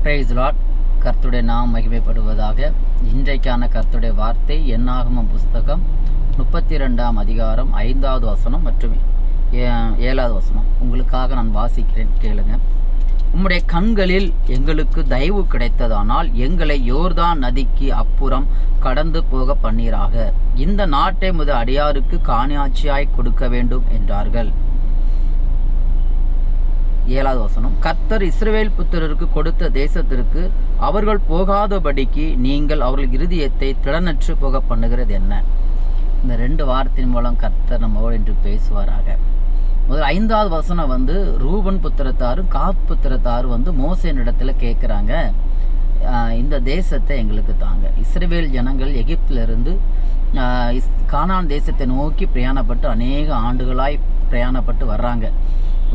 Price Lord. கர்த்தருடைய நாம் மகிமைப்படுவதாக. இன்றைக்கான கர்த்தருடைய வார்த்தை என்னாகமம் புஸ்தகம் 32ஆம் அதிகாரம் 5வது வசனம் மற்றும் 7வது வசனம். உங்களுக்காக நான் வாசிக்கிறேன், கேளுங்க. உம்முடைய கண்களில் எங்களுக்கு தயவு கிடைத்ததானால் எங்களை யோர்தான் நதிக்கு அப்புறம் கடந்து போக பண்ணீராக. இந்த நாட்டை முத அடியாருக்கு காணியாட்சியாய் கொடுக்க வேண்டும் என்றார்கள். 7வது வசனம். கர்த்தர் இஸ்ரவேல் புத்திரருக்கு கொடுத்த தேசத்திற்கு அவர்கள் போகாதபடிக்கு நீங்கள் அவர்கள் இருதயத்தை திடனற்று போக பண்ணுகிறது என்ன? இந்த 2 வார்த்தையின் மூலம் கர்த்தர் நம்மோடு என்று பேசுவாராக. முதல் 5வது வசனம் ரூபன் புத்திரத்தாரும் காத் புத்திரத்தாரும் மோசேயின் இடத்துல கேட்குறாங்க, இந்த தேசத்தை எங்களுக்கு தாங்க. இஸ்ரவேல் ஜனங்கள் எகிப்திலிருந்து கானான் தேசத்தை நோக்கி பிரயாணப்பட்டு அநேக ஆண்டுகளாய் பிரயாணப்பட்டு வர்றாங்க.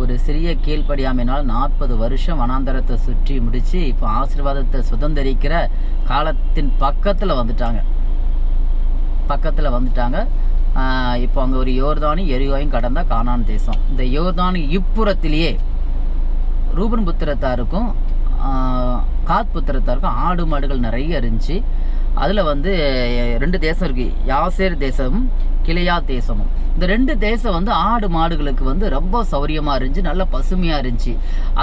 ஒரு சிறிய கீழ்ப்படியாமையினால் 40 வருஷம் வனாந்தரத்தை சுற்றி முடித்து இப்போ ஆசீர்வாதத்தை சுதந்திரிக்கிற காலத்தின் பக்கத்தில் வந்துட்டாங்க. இப்போ அங்கே ஒரு யோர்தானி எரியோயும் கடந்த கானான் தேசம். இந்த யோர்தானி இப்புறத்திலேயே ரூபன் புத்திரத்தாருக்கும் காத் புத்திரத்தாருக்கும் ஆடு மாடுகள் நிறைய இருந்துச்சு. அதில் 2 தேசம் இருக்குது, யாசேர் தேசமும் கிளையா தேசமும். இந்த 2 தேசம் ஆடு மாடுகளுக்கு ரொம்ப சௌரியமாக இருந்துச்சு, நல்ல பசுமையாக இருந்துச்சு.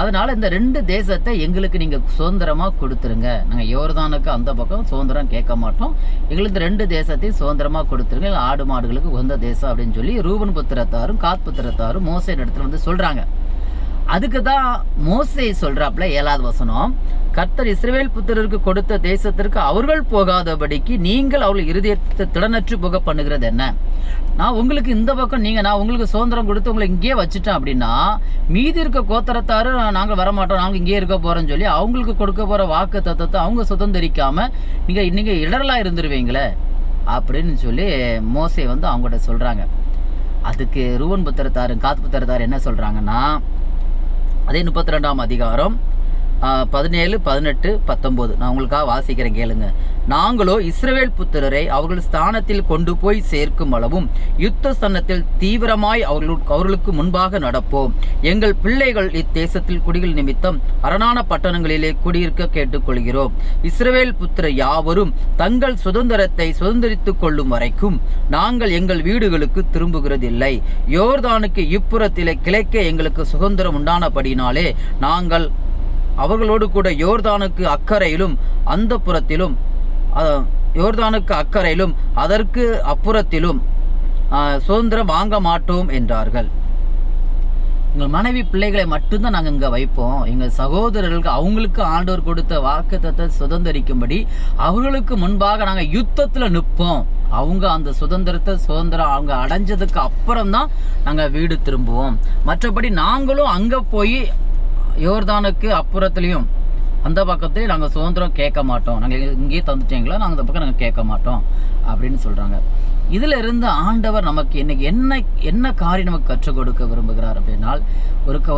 அதனால் இந்த 2 தேசத்தை எங்களுக்கு நீங்கள் சுதந்திரமாக கொடுத்துருங்க. நாங்கள் யோர்தானுக்கு அந்த பக்கம் சுதந்திரம் கேட்க மாட்டோம், எங்களுக்கு இந்த 2 தேசத்தையும் சுதந்திரமாக கொடுத்துருங்க, ஆடு மாடுகளுக்கு உகந்த தேசம் அப்படின்னு சொல்லி ரூபன் புத்திரத்தாரும் காத் புத்திரத்தாரும் மோசேயின் இடத்துல சொல்கிறாங்க. அதுக்கு தான் மோசே சொல்கிறாப்புல 7வது வசனம். கர்த்தர் இஸ்ரவேல் புத்திரருக்கு கொடுத்த தேசத்திற்கு அவர்கள் போகாதபடிக்கு நீங்கள் அவர்கள் இருதயத்தை திடனற்று போக பண்ணுகிறது என்ன? நான் உங்களுக்கு இந்த பக்கம் நான் உங்களுக்கு சுதந்திரம் கொடுத்து உங்களை இங்கேயே வச்சுட்டேன் அப்படின்னா மீதி இருக்க கோத்திரத்தாரு நாங்கள் வரமாட்டோம், நாங்கள் இங்கேயே இருக்க போகிறோன்னு சொல்லி அவங்களுக்கு கொடுக்க போகிற வாக்கு தத்துவத்தை அவங்க சுதந்திரிக்காமல் நீங்கள் இடரலாக இருந்துருவீங்களே அப்படின்னு சொல்லி மோசே அவங்கள்ட்ட சொல்கிறாங்க. அதுக்கு ரூபன் புத்திரத்தாரு காத் புத்திரத்தாரு என்ன சொல்கிறாங்கன்னா, அதே 32ஆம் அதிகாரம் 17, 18, 19 நான் உங்களுக்காக வாசிக்கிறேன், கேளுங்க. நாங்களோ இஸ்ரவேல் புத்திரரை அவர்கள் ஸ்தானத்தில் கொண்டு போய் சேர்க்கும் அளவும் யுத்த ஸ்தனத்தில் தீவிரமாய் அவர்களுக்கு முன்பாக நடப்போம். எங்கள் பிள்ளைகள் இத்தேசத்தில் குடிகள் நிமித்தம் அரணான பட்டணங்களிலே குடியிருக்க கேட்டுக்கொள்கிறோம். இஸ்ரவேல் புத்திரர் யாவரும் தங்கள் சுதந்திரத்தை சுதந்திரித்துக் கொள்ளும் வரைக்கும் நாங்கள் எங்கள் வீடுகளுக்கு திரும்புகிறதில்லை. யோர்தானுக்கு இப்புறத்திலே கிழக்கே எங்களுக்கு சுதந்திரம் உண்டானபடினாலே நாங்கள் அவர்களோடு கூட யோர்தானுக்கு அக்கறையிலும் அந்த புறத்திலும் யோர்தானுக்கு அக்கறையிலும் அதற்கு அப்புறத்திலும் சுதந்திரம் வாங்க மாட்டோம் என்றார்கள். எங்கள் மனைவி பிள்ளைகளை மட்டும்தான் நாங்கள் இங்கே வைப்போம். எங்கள் சகோதரர்களுக்கு அவங்களுக்கு ஆண்டவர் கொடுத்த வாக்குத்தத்தை சுதந்திரிக்கும்படி அவர்களுக்கு முன்பாக நாங்கள் யுத்தத்தில் நிற்போம். அவங்க அந்த சுதந்திரம் அவங்க அடைஞ்சதுக்கு அப்புறம் தான் நாங்கள் வீடு திரும்புவோம். மற்றபடி நாங்களும் அங்கே போய் யோர்தானுக்கு அப்புறத்துலேயும் அந்த பக்கத்துலேயும் நாங்கள் சுதந்திரம் கேட்க மாட்டோம். நாங்கள் இங்கேயே தந்துட்டீங்களா, நாங்கள் அந்த பக்கம் நாங்கள் கேட்க மாட்டோம் அப்படின்னு சொல்கிறாங்க. இதில் இருந்து ஆண்டவர் நமக்கு இன்னைக்கு என்ன காரியம் நமக்கு கற்றுக் கொடுக்க விரும்புகிறார் அப்படின்னா,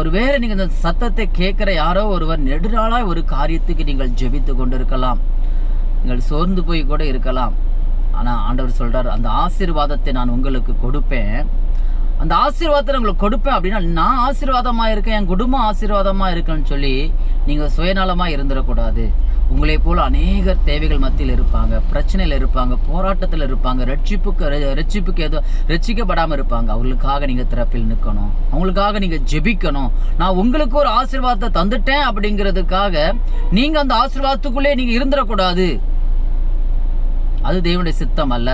ஒரு வேளை நீங்கள் இந்த சத்தத்தை கேட்குற யாரோ ஒருவர் நெடுநாளாய் ஒரு காரியத்துக்கு நீங்கள் ஜெபித்து கொண்டு இருக்கலாம், நீங்கள் சோர்ந்து போய் கூட இருக்கலாம். ஆனால் ஆண்டவர் சொல்கிறார், அந்த ஆசீர்வாதத்தை நான் உங்களுக்கு கொடுப்பேன். அந்த ஆசீர்வாதத்தை உங்களுக்கு கொடுப்பேன் அப்படின்னா நான் ஆசீர்வாதமாக இருக்கேன், என் குடும்பம் ஆசீர்வாதமாக இருக்குன்னு சொல்லி நீங்கள் சுயநலமாக இருந்துடக்கூடாது. உங்களை போல் அநேகர் தேவைகள் மத்தியில் இருப்பாங்க, பிரச்சனையில் இருப்பாங்க, போராட்டத்தில் இருப்பாங்க, ரட்சிப்புக்கு ஏதோ ரட்சிக்கப்படாமல் இருப்பாங்க. அவங்களுக்காக நீங்கள் திறப்பில் நிற்கணும், அவங்களுக்காக நீங்கள் ஜெபிக்கணும். நான் உங்களுக்கு ஒரு ஆசீர்வாதத்தை தந்துட்டேன் அப்படிங்கிறதுக்காக நீங்கள் அந்த ஆசீர்வாதத்துக்குள்ளே நீங்கள் இருந்துடக்கூடாது. அது தேவனுடைய சித்தம் அல்ல.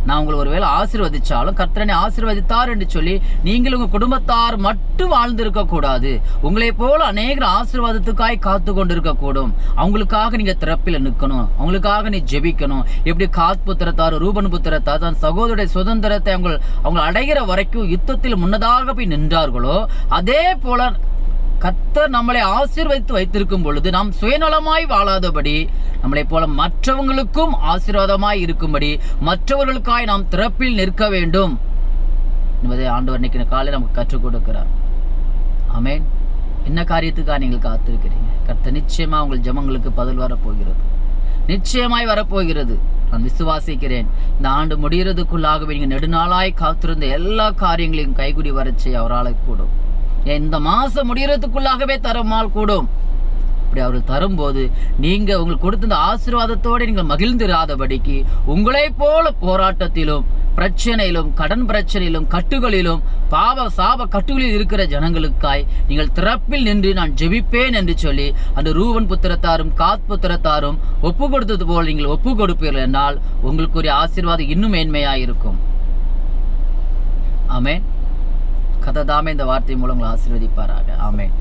நான் உங்களை ஒருவேளை ஆசீர்வதிச்சாலும் கர்த்தரனை ஆசீர்வதித்தார் என்று சொல்லி நீங்கள் உங்கள் குடும்பத்தார் மட்டும் வாழ்ந்திருக்க கூடாது. உங்களை போல அநேகர் ஆசீர்வாதத்துக்காய் காத்து கொண்டு இருக்கக்கூடும். அவங்களுக்காக நீங்க திறப்பில் நிற்கணும், அவங்களுக்காக நீ ஜெபிக்கணும். எப்படி காத் புத்திரத்தார் ரூபன் புத்திரத்தார் தன் சகோதரருடைய சுதந்திரத்தை அவங்க அடைகிற வரைக்கும் யுத்தத்தில் முன்னதாக போய் நின்றார்களோ, அதே போல கர்த்தர் நம்மளை ஆசீர்வதித்து வைத்திருக்கும் பொழுது நாம் சுயநலமாய் வாழாதபடி நம்மளை போல மற்றவங்களுக்கும் ஆசீர்வாதமாய் இருக்கும்படி மற்றவர்களுக்காய் நாம் திறப்பில் நிற்க வேண்டும் என்பதை ஆண்டவர் இன்னைக்கு காலையில் நமக்கு கற்றுக் கொடுக்கிறார். ஆமென். என்ன காரியத்துக்காக நீங்கள் காத்திருக்கிறீங்க? கர்த்தர் நிச்சயமா உங்கள் ஜெபங்களுக்கு பதில் வரப்போகிறது, நிச்சயமாய் வரப்போகிறது. நான் விசுவாசிக்கிறேன். இந்த ஆண்டு முடிகிறதுக்குள்ளாகவே நீங்கள் நெடுநாளாய் காத்திருந்த எல்லா காரியங்களையும் கைகூடி வரச்சே அவரால் கூடும். இந்த மாசம் முடிகிறதுக்குள்ளாகவே தரமால் கூடும். அப்படி அவர்கள் தரும்போது நீங்கள் உங்களுக்கு கொடுத்த இந்த ஆசீர்வாதத்தோடு நீங்கள் மகிழ்ந்திராதபடிக்கு உங்களை போல போராட்டத்திலும் பிரச்சனையிலும் கடன் பிரச்சனையிலும் கட்டுகளிலும் பாவ சாப கட்டுகளில் இருக்கிற ஜனங்களுக்காய் நீங்கள் திறப்பில் நின்று நான் ஜெபிப்பேன் என்று சொல்லி அந்த ரூபன் புத்திரத்தாரும் காத் புத்திரத்தாரும் ஒப்பு கொடுத்தது போல் நீங்கள் ஒப்பு கொடுப்பீர்கள் என்றால் உங்களுக்குரிய ஆசீர்வாதம் இன்னும் மேன்மையாயிருக்கும். ஆமென். கர்த்தர் தாமே இந்த வார்த்தை மூலம் உங்களை ஆசீர்வதிப்பாராக. ஆமென்.